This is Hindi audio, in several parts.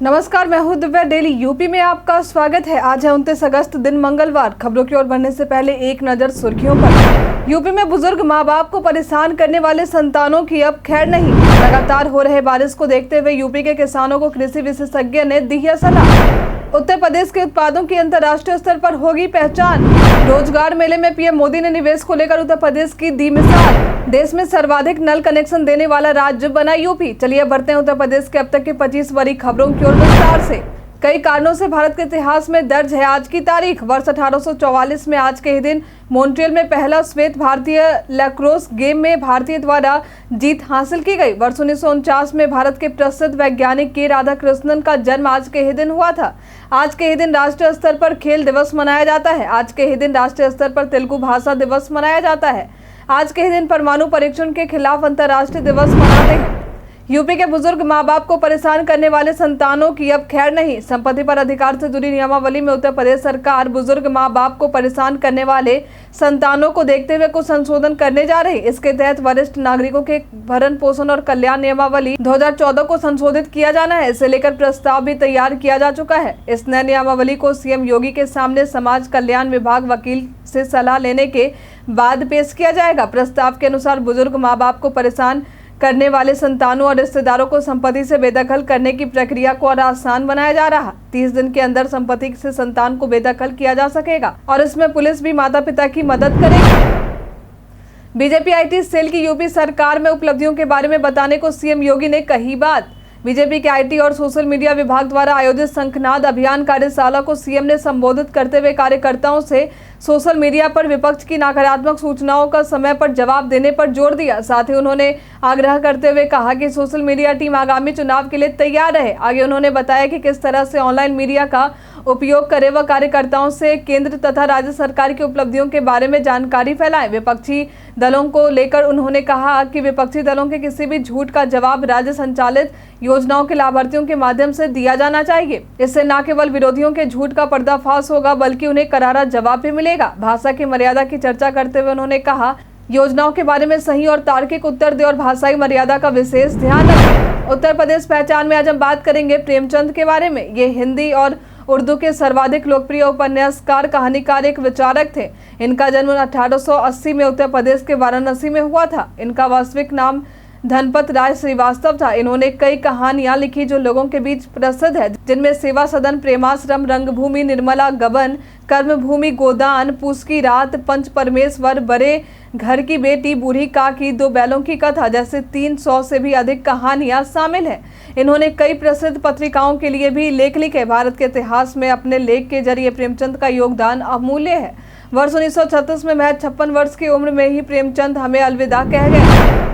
नमस्कार, मैं हूं दिव्या। डेली यूपी में आपका स्वागत है। आज है 29 अगस्त, दिन मंगलवार। खबरों की ओर बढ़ने से पहले एक नजर सुर्खियों पर। यूपी में बुजुर्ग मां बाप को परेशान करने वाले संतानों की अब खैर नहीं। लगातार हो रहे बारिश को देखते हुए यूपी के किसानों को कृषि विशेषज्ञ ने दी है सलाह। उत्तर प्रदेश के उत्पादों की अंतर्राष्ट्रीय स्तर पर होगी पहचान। रोजगार मेले में पीएम मोदी ने निवेश को लेकर उत्तर प्रदेश की दी मिसाल। देश में सर्वाधिक नल कनेक्शन देने वाला राज्य बना यूपी। चलिए बढ़ते हैं उत्तर प्रदेश के अब तक की 25 बड़ी खबरों की ओर विस्तार से। कई कारणों से भारत के इतिहास में दर्ज है आज की तारीख। वर्ष 1844 में आज के ही दिन मॉन्ट्रियल में पहला श्वेत भारतीय लैक्रोस गेम में भारतीय द्वारा जीत हासिल की गई। वर्ष 1949 में भारत के प्रसिद्ध वैज्ञानिक के राधाकृष्णन का जन्म आज के ही दिन हुआ था। आज के ही दिन राष्ट्रीय स्तर पर खेल दिवस मनाया जाता है। आज के ही दिन राष्ट्रीय स्तर पर तेलुगु भाषा दिवस मनाया जाता है। आज के ही दिन परमाणु परीक्षण के खिलाफ अंतर्राष्ट्रीय दिवस मनाते हैं। यूपी के बुजुर्ग मां बाप को परेशान करने वाले संतानों की अब खैर नहीं। संपत्ति पर अधिकार से जुड़ी नियमावली में उत्तर प्रदेश सरकार बुजुर्ग मां बाप को परेशान करने वाले संतानों को देखते हुए कुछ संशोधन करने जा रही। इसके तहत वरिष्ठ नागरिकों के भरण पोषण और कल्याण नियमावली 2014 को संशोधित किया जाना है। इसे लेकर प्रस्ताव भी तैयार किया जा चुका है। इस नए नियमावली को सीएम योगी के सामने समाज कल्याण विभाग वकील से सलाह लेने के बाद पेश किया जाएगा। प्रस्ताव के अनुसार बुजुर्ग माँ बाप को परेशान करने वाले संतानों और रिश्तेदारों को संपत्ति से बेदखल करने की प्रक्रिया को और आसान बनाया जा रहा। 30 दिन के अंदर संपत्ति से संतान को बेदखल किया जा सकेगा और इसमें पुलिस भी माता पिता की मदद करेगी। बीजेपी आईटी सेल की यूपी सरकार में उपलब्धियों के बारे में बताने को सीएम योगी ने कही बात। बीजेपी के आईटी और सोशल मीडिया विभाग द्वारा आयोजित शंखनाद अभियान कार्यशाला को सीएम ने संबोधित करते हुए कार्यकर्ताओं से सोशल मीडिया पर विपक्ष की नकारात्मक सूचनाओं का समय पर जवाब देने पर जोर दिया। साथ ही उन्होंने आग्रह करते हुए कहा कि सोशल मीडिया टीम आगामी चुनाव के लिए तैयार रहे। आगे उन्होंने बताया कि किस तरह से ऑनलाइन मीडिया का उपयोग करे व कार्यकर्ताओं से केंद्र तथा राज्य सरकार की उपलब्धियों के बारे में जानकारी फैलाएं। विपक्षी दलों को लेकर उन्होंने कहा कि विपक्षी दलों के किसी भी झूठ का जवाब राज्य संचालित योजनाओं के लाभार्थियों के माध्यम से दिया जाना चाहिए। इससे न केवल विरोधियों के झूठ का पर्दाफाश होगा बल्कि उन्हें करारा जवाब भी मिलेगा। भाषा की मर्यादा की चर्चा करते हुए उन्होंने कहा, योजनाओं के बारे में सही और तार्किक उत्तर दे और भाषाई मर्यादा का विशेष ध्यान रखें। उत्तर प्रदेश पहचान में आज हम बात करेंगे प्रेमचंद के बारे में। ये हिंदी और उर्दू के सर्वाधिक लोकप्रिय उपन्यासकार, कहानीकार, एक विचारक थे। इनका जन्म 1880 में उत्तर प्रदेश के वाराणसी में हुआ था। इनका वास्तविक नाम धनपत राय श्रीवास्तव था। इन्होंने कई कहानियां लिखी जो लोगों के बीच प्रसिद्ध है, जिनमें सेवा सदन, प्रेमाश्रम, रंगभूमि, निर्मला गबन, कर्मभूमि, गोदान, पूस की रात, पंच परमेश्वर, बड़े घर की बेटी, बूढ़ी काकी, दो बैलों की कथा जैसे 300 से भी अधिक कहानियां शामिल हैं। इन्होंने कई प्रसिद्ध पत्रिकाओं के लिए भी लेख लिखे। भारत के इतिहास में अपने लेख के जरिए प्रेमचंद का योगदान अमूल्य है। वर्ष 1936 में महज 56 वर्ष की उम्र में ही प्रेमचंद हमें अलविदा कह गए।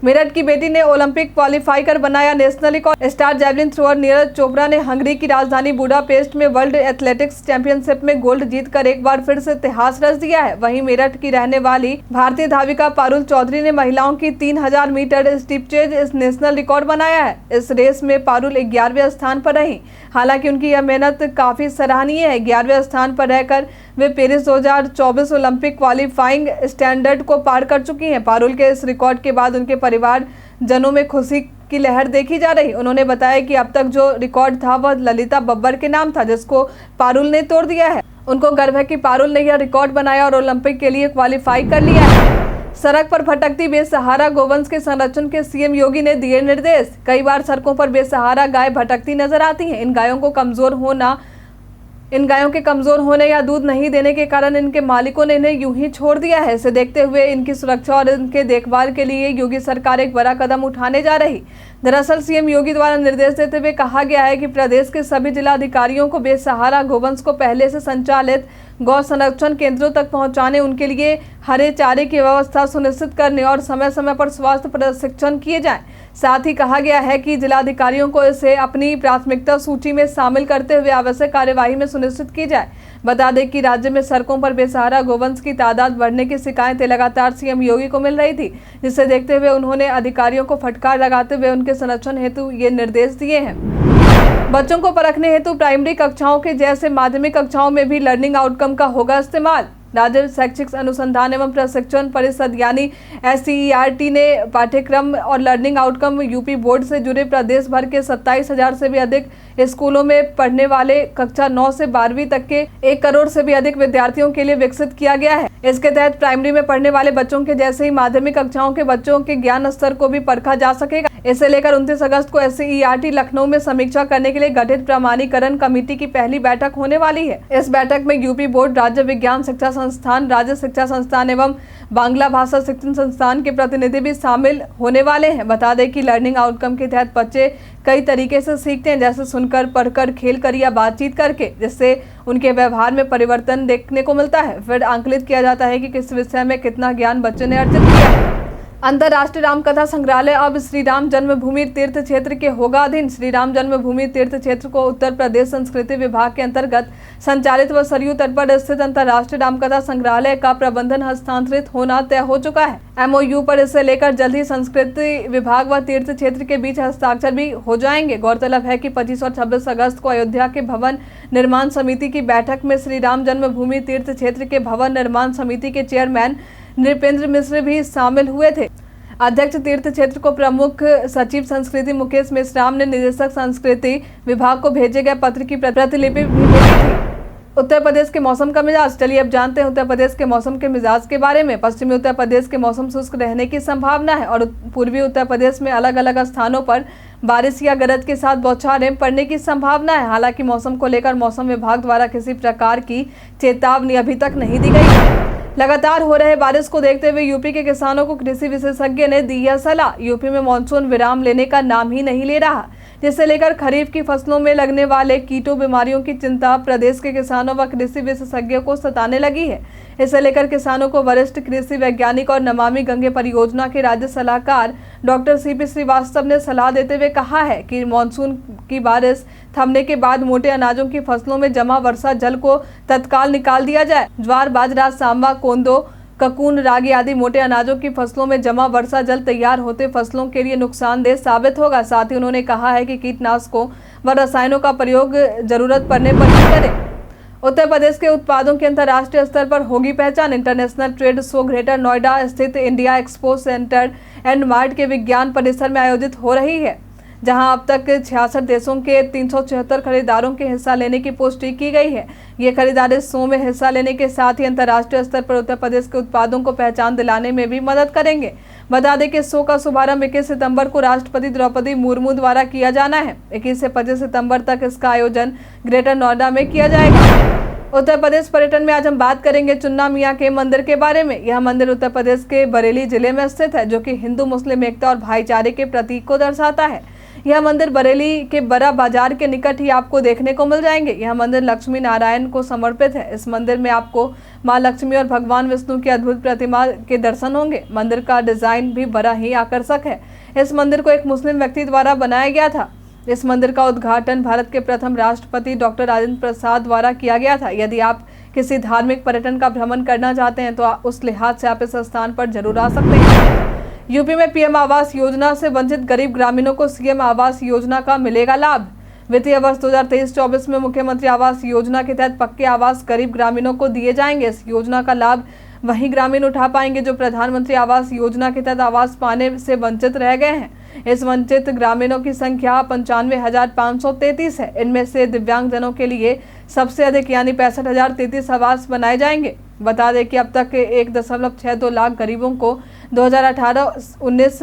मेरठ की बेटी ने ओलंपिक क्वालिफाई कर बनाया national record. Star javelin thrower Neeraj Chopra ने हंगरी की राजधानी बुडापेस्ट में वर्ल्ड एथलेटिक्स चैंपियनशिप में गोल्ड जीतकर एक बार फिर से इतिहास रच दिया है। वहीं मेरठ की रहने वाली भारतीय धाविका पारुल चौधरी ने महिलाओं की 3000 मीटर स्टीपचेज इस नेशनल रिकॉर्ड बनाया है। इस रेस में पारुल 11वें स्थान पर रही। हालांकि उनकी यह मेहनत काफी सराहनीय है। 11वें स्थान पर रहकर वे पेरिस 2024 ओलंपिक क्वालिफाइंग स्टैंडर्ड को पार कर चुकी हैं। पारुल के इस रिकॉर्ड के बाद उनके परिवार जनों में खुशी की लहर देखी जा रही। उन्होंने बताया कि अब तक जो रिकॉर्ड था वह ललिता बब्बर के नाम था, जिसको पारुल ने तोड़ दिया है। उनको गर्व है कि पारुल ने यह रिकॉर्ड बनाया और ओलंपिक के लिए क्वालिफाई कर लिया है। सड़क पर भटकती बेसहारा गौवंश के संरक्षण के सीएम योगी ने दिए निर्देश। कई बार सड़कों पर बेसहारा गाय भटकती नजर आती हैं। इन गायों के कमजोर होने या दूध नहीं देने के कारण इनके मालिकों ने इन्हें यूं ही छोड़ दिया है। इसे देखते हुए इनकी सुरक्षा और इनके देखभाल के लिए योगी सरकार एक बड़ा कदम उठाने जा रही। दरअसल सीएम योगी द्वारा निर्देश देते हुए कहा गया है कि प्रदेश के सभी जिलाधिकारियों को बेसहारा गोवंश को पहले से संचालित गौ संरक्षण केंद्रों तक पहुंचाने, उनके लिए हरे चारे की व्यवस्था सुनिश्चित करने और समय समय पर स्वास्थ्य प्रशिक्षण किए जाएं। साथ ही कहा गया है कि जिलाधिकारियों को इसे अपनी प्राथमिकता सूची में शामिल करते हुए आवश्यक कार्यवाही में सुनिश्चित की जाए। बता दें कि राज्य में सड़कों पर बेसहारा गोवंश की तादाद बढ़ने की शिकायतें लगातार सीएम योगी को मिल रही थी, जिसे देखते हुए उन्होंने अधिकारियों को फटकार लगाते हुए उनके संरक्षण हेतु ये निर्देश दिए हैं। बच्चों को परखने हेतु प्राइमरी कक्षाओं के जैसे माध्यमिक कक्षाओं में भी लर्निंग आउटकम का होगा इस्तेमाल। राज्य शैक्षिक अनुसंधान एवं प्रशिक्षण परिषद यानी SCERT ने पाठ्यक्रम और लर्निंग आउटकम यूपी बोर्ड से जुड़े प्रदेश भर के 27,000 से भी अधिक स्कूलों में पढ़ने वाले कक्षा 9 से 12वीं तक के 1 करोड़ से भी अधिक विद्यार्थियों के लिए विकसित किया गया है। इसके तहत प्राइमरी में पढ़ने वाले बच्चों के जैसे ही माध्यमिक कक्षाओं के बच्चों के ज्ञान स्तर को भी परखा जा सकेगा। इसे लेकर 29 अगस्त को SCERT लखनऊ में समीक्षा करने के लिए गठित प्रमाणीकरण कमेटी की पहली बैठक होने वाली है। इस बैठक में यूपी बोर्ड, राज्य विज्ञान शिक्षा संस्थान, राज्य शिक्षा संस्थान एवं बांग्ला भाषा शिक्षण संस्थान के प्रतिनिधि भी शामिल होने वाले हैं। बता दें कि लर्निंग आउटकम के तहत बच्चे कई तरीके से सीखते हैं, जैसे सुनकर, पढ़कर, खेल कर या बातचीत करके, जिससे उनके व्यवहार में परिवर्तन देखने को मिलता है। फिर आंकलित किया जाता है कि किस विषय में कितना ज्ञान बच्चे ने अर्जित किया है। अंतर्राष्ट्रीय रामकथा संग्रहालय अब श्री राम जन्मभूमि तीर्थ क्षेत्र के होगा अधीन। श्री राम जन्मभूमि तीर्थ क्षेत्र को उत्तर प्रदेश संस्कृति विभाग के अंतर्गत संचालित व सरयू तट पर स्थित अंतर्राष्ट्रीय रामकथा संग्रहालय का प्रबंधन हस्तांतरित होना तय हो चुका है। MOU पर इसे लेकर जल्द ही संस्कृति विभाग व तीर्थ क्षेत्र के बीच हस्ताक्षर भी हो जाएंगे। गौरतलब है कि 25 और 26 अगस्त को अयोध्या के भवन निर्माण समिति की बैठक में श्री राम जन्मभूमि तीर्थ क्षेत्र के भवन निर्माण समिति के चेयरमैन नृपेंद्र मिश्र भी शामिल हुए थे। अध्यक्ष तीर्थ क्षेत्र को प्रमुख सचिव संस्कृति मुकेश मेश्राम ने निदेशक संस्कृति विभाग को भेजे गए पत्र की प्रतिलिपि भी भेजी थी। उत्तर प्रदेश के मौसम का मिजाज। चलिए अब जानते हैं उत्तर प्रदेश के मौसम के मिजाज के बारे में। पश्चिमी उत्तर प्रदेश के मौसम शुष्क रहने की संभावना है और पूर्वी उत्तर प्रदेश में अलग अलग स्थानों पर बारिश या गरज के साथ बौछारें पड़ने की संभावना है। हालांकि मौसम को लेकर मौसम विभाग द्वारा किसी प्रकार की चेतावनी अभी तक नहीं दी गई है। लगातार हो रहे बारिश को देखते हुए यूपी के किसानों को कृषि विशेषज्ञ ने दी है सलाह। यूपी में मानसून विराम लेने का नाम ही नहीं ले रहा, जिसे लेकर खरीफ की फसलों में लगने वाले कीटों बीमारियों की चिंता प्रदेश के किसानों व कृषि विशेषज्ञों को सताने लगी है। इसे लेकर किसानों को वरिष्ठ कृषि वैज्ञानिक और नमामि गंगे परियोजना के राज्य सलाहकार डॉक्टर CP श्रीवास्तव ने सलाह देते हुए कहा है कि मानसून की बारिश थमने के बाद मोटे अनाजों की फसलों में जमा वर्षा जल को तत्काल निकाल दिया जाए। ज्वार, बाजरा, सांबा, कोंदो, ककून, रागी आदि मोटे अनाजों की फसलों में जमा वर्षा जल तैयार होते फसलों के लिए नुकसानदेह साबित होगा। साथ ही उन्होंने कहा है कि कीटनाशकों व रसायनों का प्रयोग जरूरत पड़ने पर ही करें। उत्तर प्रदेश के उत्पादों की अंतर्राष्ट्रीय स्तर पर होगी पहचान। International trade show greater Noida स्थित India expo centre and mart के विज्ञान परिसर में आयोजित हो रही है, जहां अब तक 66 देशों के 376 खरीदारों के हिस्सा लेने की पुष्टि की गई है। ये खरीदार इस शो में हिस्सा लेने के साथ ही अंतर्राष्ट्रीय स्तर पर उत्तर प्रदेश के उत्पादों को पहचान दिलाने में भी मदद करेंगे। बता दें कि इस शो का शुभारंभ 21 सितंबर को राष्ट्रपति द्रौपदी मुर्मू द्वारा किया जाना है। 21 से 25 सितंबर तक इसका आयोजन ग्रेटर नोएडा में किया जाएगा। उत्तर प्रदेश पर्यटन में आज हम बात करेंगे चुन्ना मियाँ के मंदिर के बारे में। यह मंदिर उत्तर प्रदेश के बरेली जिले में स्थित है, जो कि हिंदू मुस्लिम एकता और भाईचारे के प्रतीक को दर्शाता है। यह मंदिर बरेली के बड़ा बाजार के निकट ही आपको देखने को मिल जाएंगे। यह मंदिर लक्ष्मी नारायण को समर्पित है। इस मंदिर में आपको मां लक्ष्मी और भगवान विष्णु की अद्भुत प्रतिमा के दर्शन होंगे। मंदिर का डिजाइन भी बड़ा ही आकर्षक है। इस मंदिर को एक मुस्लिम व्यक्ति द्वारा बनाया गया था। इस मंदिर का उद्घाटन भारत के प्रथम राष्ट्रपति डॉक्टर राजेंद्र प्रसाद द्वारा किया गया था। यदि आप किसी धार्मिक पर्यटन का भ्रमण करना चाहते हैं तो उस लिहाज से आप इस स्थान पर जरूर आ सकते हैं। यूपी में PM आवास योजना से वंचित गरीब ग्रामीणों को CM आवास योजना का मिलेगा लाभ। वित्तीय वर्ष 2023-24 में मुख्यमंत्री आवास योजना के तहत पक्के आवास गरीब ग्रामीणों को दिए जाएंगे। इस योजना का लाभ वही ग्रामीण उठा पाएंगे जो प्रधानमंत्री आवास योजना के तहत आवास पाने से वंचित रह गए हैं। इस वंचित ग्रामीणों की संख्या 95,533 है। इनमें से दिव्यांगजनों के लिए सबसे अधिक यानी 65,033 आवास बनाए जाएंगे। बता दें कि अब तक 1.62 लाख गरीबों को 2018-19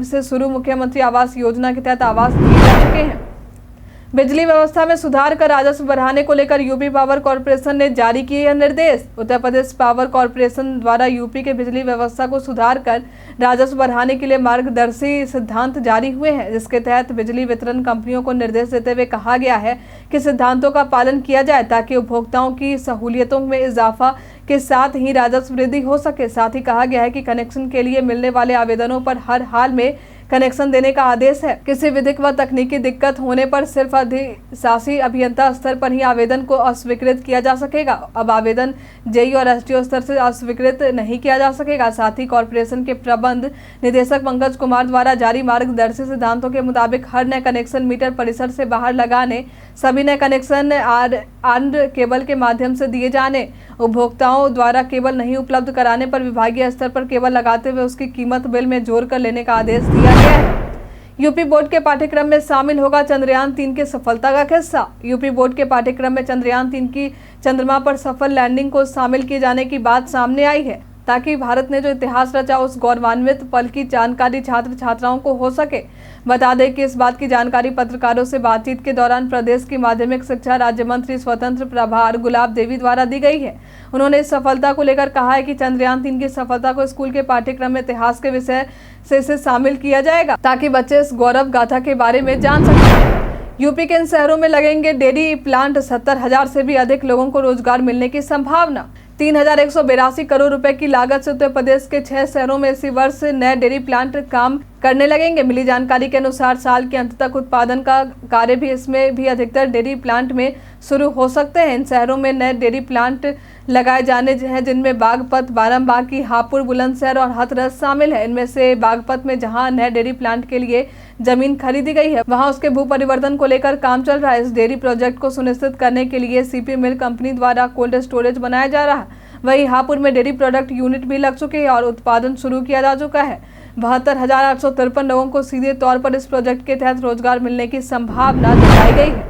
से शुरू मुख्यमंत्री आवास योजना के तहत आवास दिए जा चुके हैं। बिजली व्यवस्था में सुधार कर राजस्व बढ़ाने को लेकर यूपी पावर कॉर्पोरेशन ने जारी किए यह निर्देश। उत्तर प्रदेश पावर कॉर्पोरेशन द्वारा यूपी के बिजली व्यवस्था को सुधार कर राजस्व बढ़ाने के लिए मार्गदर्शी सिद्धांत जारी हुए हैं, जिसके तहत बिजली वितरण कंपनियों को निर्देश देते हुए कहा गया है कि सिद्धांतों का पालन किया जाए ताकि उपभोक्ताओं की सहूलियतों में इजाफा के साथ ही राजस्व वृद्धि हो सके। साथ ही कहा गया है कि कनेक्शन के लिए मिलने वाले आवेदनों पर हर हाल में कनेक्शन देने का आदेश है। किसी विधिक व तकनीकी दिक्कत होने पर सिर्फ अधिशासी अभियंता स्तर पर ही आवेदन को अस्वीकृत किया जा सकेगा। अब आवेदन जेई और एसडीओ स्तर से अस्वीकृत नहीं किया जा सकेगा। साथ ही कॉर्पोरेशन के प्रबंध निदेशक पंकज कुमार द्वारा जारी मार्गदर्शी सिद्धांतों के मुताबिक हर नए कनेक्शन मीटर परिसर से बाहर लगाने, सभी नए कनेक्शन आर्म्ड केबल के माध्यम से दिए जाने, उपभोक्ताओं द्वारा केबल नहीं उपलब्ध कराने पर विभागीय स्तर पर केबल लगाते हुए उसकी कीमत बिल में जोड़कर लेने का आदेश दिया गया है। यूपी बोर्ड के पाठ्यक्रम में शामिल होगा चंद्रयान 3 की सफलता का किस्सा। यूपी बोर्ड के पाठ्यक्रम में चंद्रयान 3 की चंद्रमा पर सफल लैंडिंग को शामिल किए जाने की बात सामने आई है, ताकि भारत ने जो इतिहास रचा उस गौरवान्वित पल की जानकारी छात्र छात्राओं को हो सके। बता दें कि इस बात की जानकारी पत्रकारों से बातचीत के दौरान प्रदेश की माध्यमिक शिक्षा राज्य मंत्री स्वतंत्र प्रभार गुलाब देवी द्वारा दी गई है। उन्होंने इस सफलता को लेकर कहा है कि चंद्रयान 3 की सफलता को स्कूल के पाठ्यक्रम में इतिहास के विषय से शामिल किया जाएगा, ताकि बच्चे इस गौरव गाथा के बारे में जान सकें। यूपी के इन शहरों में लगेंगे डेयरी प्लांट, 70,000 से भी अधिक लोगों को रोजगार मिलने की संभावना। 3,182 करोड़ रुपए की लागत से उत्तर प्रदेश के 6 शहरों में इसी वर्ष नए डेयरी प्लांट काम करने लगेंगे। मिली जानकारी के अनुसार साल के अंत तक उत्पादन का कार्य भी इसमें भी अधिकतर डेयरी प्लांट में शुरू हो सकते हैं। इन शहरों में नए डेयरी प्लांट लगाए जाने हैं, जिनमें बागपत, बाराबांकी, हापुड़, बुलंदशहर और हाथरस शामिल है। इनमें से बागपत में जहां नए डेयरी प्लांट के लिए जमीन खरीदी गई है, वहां उसके भू परिवर्तन को लेकर काम चल रहा है। इस डेयरी प्रोजेक्ट को सुनिश्चित करने के लिए सीपी मिल कंपनी द्वारा कोल्ड स्टोरेज बनाया जा रहा है। वहीं हापुड़ में डेयरी प्रोडक्ट यूनिट भी लग चुके हैं और उत्पादन शुरू किया जा चुका है। 72,853 लोगों को सीधे तौर पर इस प्रोजेक्ट के तहत रोजगार मिलने की संभावना जताई गई है।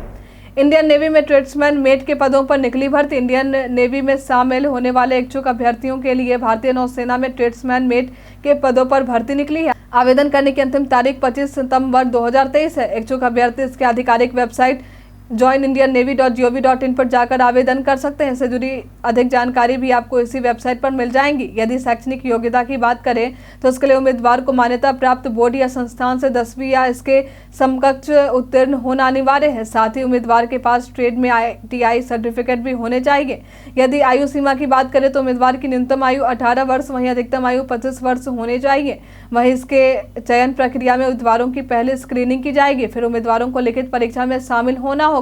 इंडियन नेवी में ट्रेड्समैन मेट के पदों पर निकली भर्ती। इंडियन नेवी में शामिल होने वाले इच्छुक अभ्यर्थियों के लिए भारतीय नौसेना में ट्रेड्समैन मेट के पदों पर भर्ती निकली है। आवेदन करने की अंतिम तारीख 25 सितंबर 2023 है। इच्छुक अभ्यर्थी इसके आधिकारिक वेबसाइट joinindiannavy.gov.in पर जाकर आवेदन कर सकते हैं। इससे जुड़ी अधिक जानकारी भी आपको इसी वेबसाइट पर मिल जाएंगी। यदि शैक्षणिक योग्यता की बात करें तो इसके लिए उम्मीदवार को मान्यता प्राप्त बोर्ड या संस्थान से 10वीं या इसके समकक्ष उत्तीर्ण होना अनिवार्य है। साथ ही उम्मीदवार के पास ट्रेड में ITI सर्टिफिकेट भी होने चाहिए। यदि आयु सीमा की बात करें तो उम्मीदवार की न्यूनतम आयु 18 वर्ष वहीं अधिकतम आयु 25 वर्ष होनी चाहिए। वहीं इसके चयन प्रक्रिया में उम्मीदवारों की पहले स्क्रीनिंग की जाएगी, फिर उम्मीदवारों को लिखित परीक्षा में शामिल होना होगा।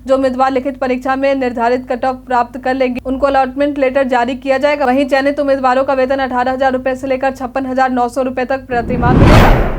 जो उम्मीदवार लिखित परीक्षा में निर्धारित कट ऑफ प्राप्त कर लेंगे उनको अलॉटमेंट लेटर जारी किया जाएगा। वहीं चयनित उम्मीदवारों का वेतन 18,000 रुपए से लेकर 56,900 रुपए तक प्रतिमाह मिलेगा।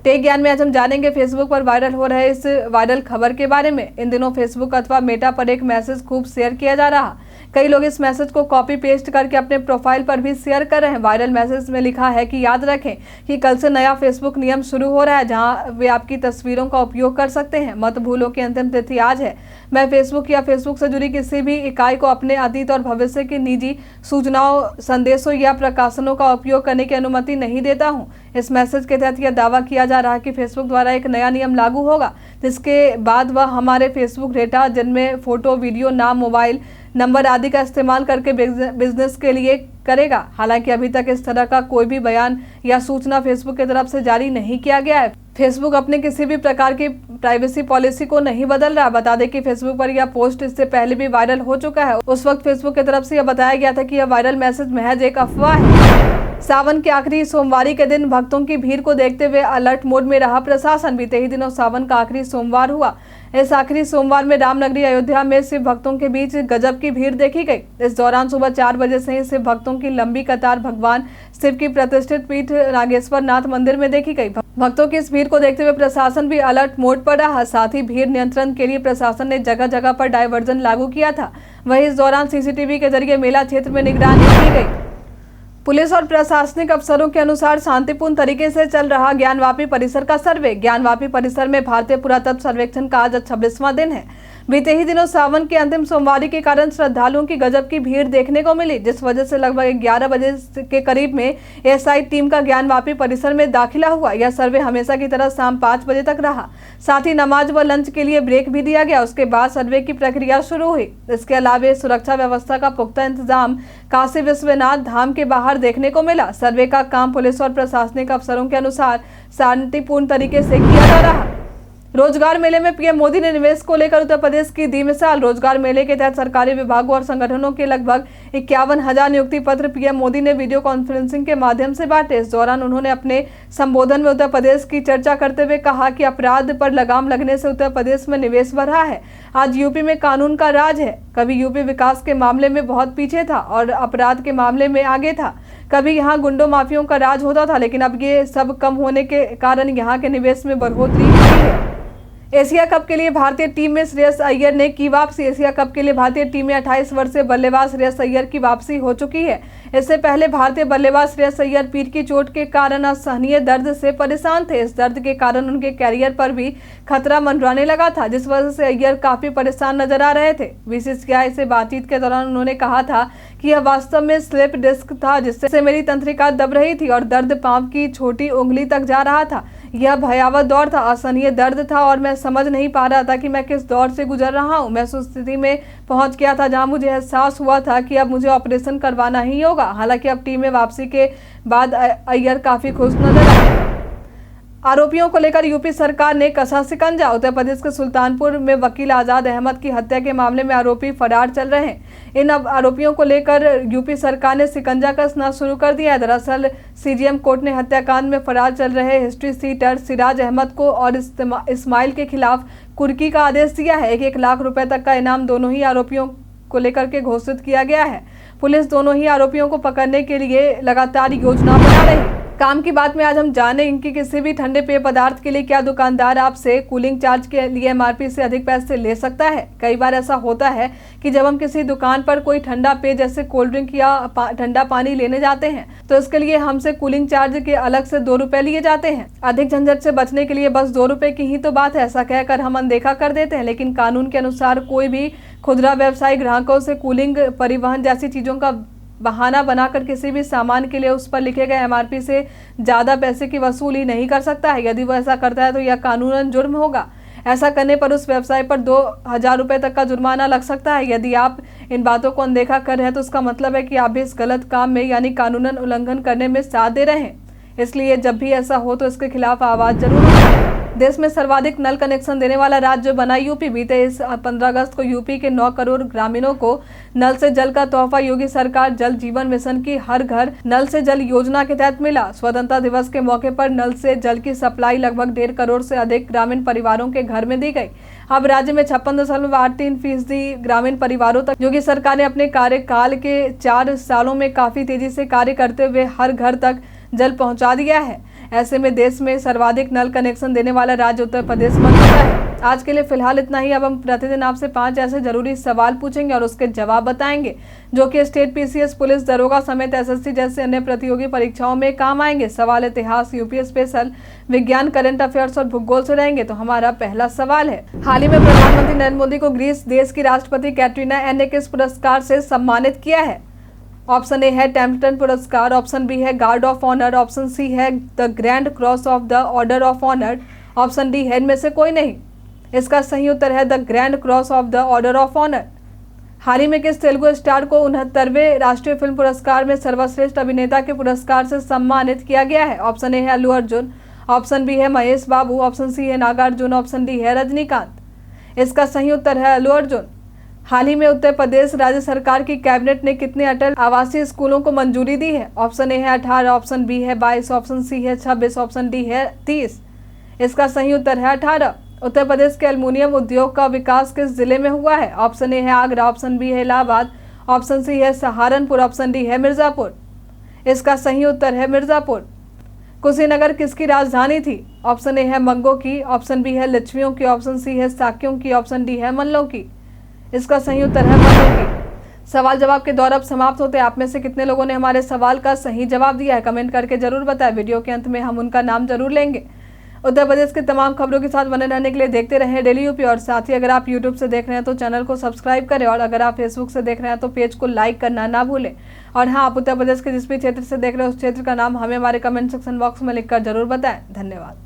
टेक ज्ञान में आज हम जानेंगे फेसबुक पर वायरल हो रहे इस वायरल खबर के बारे में। इन दिनों फेसबुक अथवा मेटा पर एक मैसेज खूब शेयर किया जा रहा। कई लोग इस मैसेज को कॉपी पेस्ट करके अपने प्रोफाइल पर भी शेयर कर रहे हैं। वायरल मैसेज में लिखा है कि याद रखें कि कल से नया फेसबुक नियम शुरू हो रहा है, जहां वे आपकी तस्वीरों का उपयोग कर सकते हैं। मत भूलो कि अंतिम तिथि आज है। मैं फेसबुक या फेसबुक से जुड़ी किसी भी इकाई को अपने अतीत और भविष्य की निजी सूचनाओं, संदेशों या प्रकाशनों का उपयोग करने की अनुमति नहीं देता हूं। इस मैसेज के तहत यह दावा किया जा रहा है कि फेसबुक द्वारा एक नया नियम लागू होगा, जिसके बाद वह हमारे फेसबुक डेटा, जिनमें फोटो, वीडियो, नाम, मोबाइल नंबर आदि का इस्तेमाल करके बिजनेस के लिए करेगा। हालांकि अभी तक इस तरह का कोई भी बयान या सूचना फेसबुक की तरफ से जारी नहीं किया गया है। फेसबुक अपने किसी भी प्रकार की प्राइवेसी पॉलिसी को नहीं बदल रहा। बता दें कि फेसबुक पर यह पोस्ट इससे पहले भी वायरल हो चुका है। उस वक्त फेसबुक की तरफ से यह बताया गया था कि यह वायरल मैसेज महज एक अफवाह है। सावन के आखिरी सोमवारी के दिन भक्तों की भीड़ को देखते हुए अलर्ट मोड में रहा प्रशासन। बीते ही दिनों सावन का आखिरी सोमवार हुआ। इस आखिरी सोमवार में रामनगरी अयोध्या में शिव भक्तों के बीच गजब की भीड़ देखी गई। इस दौरान सुबह 4 बजे से ही शिव भक्तों की लंबी कतार भगवान शिव की प्रतिष्ठित पीठ नागेश्वर नाथ मंदिर में देखी गई। भक्तों की इस भीड़ को देखते हुए प्रशासन भी अलर्ट मोड पर रहा। साथ ही भीड़ नियंत्रण के लिए प्रशासन ने जगह जगह पर डायवर्जन लागू किया था। वहीं इस दौरान CCTV के जरिए मेला क्षेत्र में निगरानी की गई। पुलिस और प्रशासनिक अफसरों के अनुसार शांतिपूर्ण तरीके से चल रहा ज्ञानवापी परिसर का सर्वे। ज्ञानवापी परिसर में भारतीय पुरातत्व सर्वेक्षण का आज 26वां दिन है। बीते ही दिनों सावन के अंतिम सोमवारी के कारण श्रद्धालुओं की गजब की भीड़ देखने को मिली, जिस वजह से लगभग 11 बजे के करीब में SI टीम का ज्ञानवापी परिसर में दाखिला हुआ। यह सर्वे हमेशा की तरह शाम 5 बजे तक रहा। साथ ही नमाज व लंच के लिए ब्रेक भी दिया गया। उसके बाद सर्वे की प्रक्रिया शुरू हुई। इसके अलावा सुरक्षा व्यवस्था का पुख्ता इंतजाम काशी विश्वनाथ धाम के बाहर देखने को मिला। सर्वे का काम पुलिस और प्रशासनिक अफसरों के अनुसार शांतिपूर्ण तरीके से किया जा रहा। रोजगार मेले में पीएम मोदी ने निवेश को लेकर उत्तर प्रदेश की दी मिसाल। रोजगार मेले के तहत सरकारी विभागों और संगठनों के लगभग 51,000 नियुक्ति पत्र पीएम मोदी ने वीडियो कॉन्फ्रेंसिंग के माध्यम से बांटे। इस दौरान उन्होंने अपने संबोधन में उत्तर प्रदेश की चर्चा करते हुए कहा कि अपराध पर लगाम लगने से उत्तर प्रदेश में निवेश बढ़ा है। आज यूपी में कानून का राज है। कभी यूपी विकास के मामले में बहुत पीछे था और अपराध के मामले में आगे था। कभी यहाँ गुंडों माफियों का राज होता था, लेकिन अब ये सब कम होने के कारण यहाँ के निवेश में बढ़ोतरी हुई है। एशिया कप के लिए भारतीय टीम में श्रेयस अय्यर ने की वापसी। एशिया कप के लिए भारतीय टीम में 28 वर्षीय बल्लेबाज श्रेयस अय्यर की वापसी हो चुकी है। इससे पहले भारतीय बल्लेबाज श्रेयस अय्यर पीठ की चोट के कारण असहनीय दर्द से परेशान थे। इस दर्द के कारण उनके कैरियर पर भी खतरा मंडराने लगा था, जिस वजह से अय्यर काफी परेशान नजर आ रहे थे। बीसीसीआई से बातचीत के दौरान उन्होंने कहा था कि यह वास्तव में स्लिप डिस्क था, जिससे मेरी तंत्रिका दब रही थी और दर्द पांव की छोटी उंगली तक जा रहा था। यह भयावह दौर था, असहनीय दर्द था और मैं समझ नहीं पा रहा था कि मैं किस दौर से गुजर रहा हूं। मैं उस स्थिति में पहुंच गया था जहां मुझे एहसास हुआ था कि अब मुझे ऑपरेशन करवाना ही होगा। हालांकि अब टीम में वापसी के बाद अय्यर काफी खुश नजर आए। आरोपियों को लेकर यूपी सरकार ने कसा शिकंजा। उत्तर प्रदेश के सुल्तानपुर में वकील आजाद अहमद की हत्या के मामले में आरोपी फरार चल रहे हैं। इन आरोपियों को लेकर यूपी सरकार ने शिकंजा कसना शुरू कर दिया है। दरअसल सीजीएम कोर्ट ने हत्याकांड में फरार चल रहे हिस्ट्री सीटर सिराज अहमद को और इस्माइल के खिलाफ कुर्की का आदेश दिया है। 1-1 लाख रुपए तक का इनाम दोनों ही आरोपियों को लेकर के घोषित किया गया है। पुलिस दोनों ही आरोपियों को पकड़ने के लिए लगातार योजना बना रही है। काम की बात में आज हम जानेंगे कि किसी भी ठंडे पेय पदार्थ के लिए क्या दुकानदार आपसे कूलिंग चार्ज के लिए एमआरपी से अधिक पैसे ले सकता है। कई बार ऐसा होता है कि जब हम किसी दुकान पर कोई ठंडा पेय जैसे कोल्ड ड्रिंक या ठंडा पानी लेने जाते हैं तो इसके लिए हमसे कूलिंग चार्ज के अलग से 2 रुपए लिए जाते हैं। अधिक झंझट से बचने के लिए बस 2 रुपए की ही तो बात है, ऐसा कहकर हम अनदेखा कर देते हैं। लेकिन कानून के अनुसार कोई भी खुदरा व्यवसायी ग्राहकों से कूलिंग, परिवहन जैसी चीजों का बहाना बनाकर किसी भी सामान के लिए उस पर लिखे गए एमआरपी से ज्यादा पैसे की वसूली नहीं कर सकता है। यदि वह ऐसा करता है तो यह कानूनन जुर्म होगा। ऐसा करने पर उस व्यवसाय पर 2,000 रुपए तक का जुर्माना लग सकता है। यदि आप इन बातों को अनदेखा कर रहे हैं तो इसका मतलब है कि आप भी इस गलत काम में यानी कानूनन उल्लंघन करने में साथ दे रहे हैं। इसलिए जब भी ऐसा हो तो इसके खिलाफ आवाज जरूर उठाएं। देश में सर्वाधिक नल कनेक्शन देने वाला राज्य बना यूपी। बीते इस 15 अगस्त को यूपी के 9 करोड़ ग्रामीणों को नल से जल का तोहफा योगी सरकार जल जीवन मिशन की हर घर नल से जल योजना के तहत मिला। स्वतंत्रता दिवस के मौके पर नल से जल की सप्लाई लगभग 1.5 करोड़ से अधिक ग्रामीण परिवारों के घर में दी गई। अब राज्य में 56.83% ग्रामीण परिवारों तक योगी सरकार ने अपने कार्यकाल के 4 सालों में काफी तेजी से कार्य करते हुए हर घर तक जल पहुंचा दिया है। ऐसे में देश में सर्वाधिक नल कनेक्शन देने वाला राज्य उत्तर प्रदेश बन चुका है। आज के लिए फिलहाल इतना ही। अब हम प्रतिदिन आपसे 5 ऐसे जरूरी सवाल पूछेंगे और उसके जवाब बताएंगे जो कि स्टेट पीसीएस, पुलिस दरोगा समेत एसएससी जैसे अन्य प्रतियोगी परीक्षाओं में काम आएंगे। सवाल इतिहास, यूपी स्पेशल, विज्ञान, करंट अफेयर्स और भूगोल से रहेंगे। तो हमारा पहला सवाल है, हाल ही में प्रधानमंत्री नरेंद्र मोदी को ग्रीस देश की राष्ट्रपति कैटरीना कैफ ने किस पुरस्कार से सम्मानित किया है? ऑप्शन ए है टेम्पटन पुरस्कार, ऑप्शन बी है guard of honour, option C है the grand cross of the order of honour, option D है इनमें से कोई नहीं। इसका सही उत्तर है the grand cross of the order of honour. हाल ही में किस तेलुगु स्टार को 69वें राष्ट्रीय फिल्म पुरस्कार में सर्वश्रेष्ठ अभिनेता के पुरस्कार से सम्मानित किया गया है? ऑप्शन ए है अल्लू अर्जुन, ऑप्शन बी है महेश बाबू, ऑप्शन सी है नागार्जुन, ऑप्शन डी है रजनीकांत। इसका सही उत्तर है अल्लू अर्जुन। हाल ही में उत्तर प्रदेश राज्य सरकार की कैबिनेट ने कितने अटल आवासीय स्कूलों को मंजूरी दी है? ऑप्शन ए है 18, ऑप्शन बी है 22, ऑप्शन सी है 26, ऑप्शन डी है 30। इसका सही उत्तर है 18। उत्तर प्रदेश के एल्युमिनियम उद्योग का विकास किस जिले में हुआ है? ऑप्शन ए है आगरा, ऑप्शन बी है इलाहाबाद, ऑप्शन सी है सहारनपुर, ऑप्शन डी है मिर्जापुर। इसका सही उत्तर है मिर्जापुर। कुशीनगर किसकी राजधानी थी? ऑप्शन ए है मंगो की, ऑप्शन बी है लिच्छवियों की, ऑप्शन सी है साक्यों की, ऑप्शन डी है मल्लों की। इसका सही उत्तर है मल्लों की। सवाल जवाब के दौर अब समाप्त होते हैं। आप में से कितने लोगों ने हमारे सवाल का सही जवाब दिया है कमेंट करके जरूर बताएं। वीडियो के अंत में हम उनका नाम जरूर लेंगे। उत्तर प्रदेश के तमाम खबरों के साथ बने रहने के लिए देखते रहें डेली यूपी। और साथ ही अगर आप यूट्यूब से देख रहे हैं तो चैनल को सब्सक्राइब करें और अगर आप फेसबुक से देख रहे हैं तो पेज को लाइक करना ना भूलें। और हाँ, आप उत्तर प्रदेश के जिस भी क्षेत्र से देख रहे हैं उस क्षेत्र का नाम हमें हमारे कमेंट सेक्शन बॉक्स में लिखकर जरूर बताएं। धन्यवाद।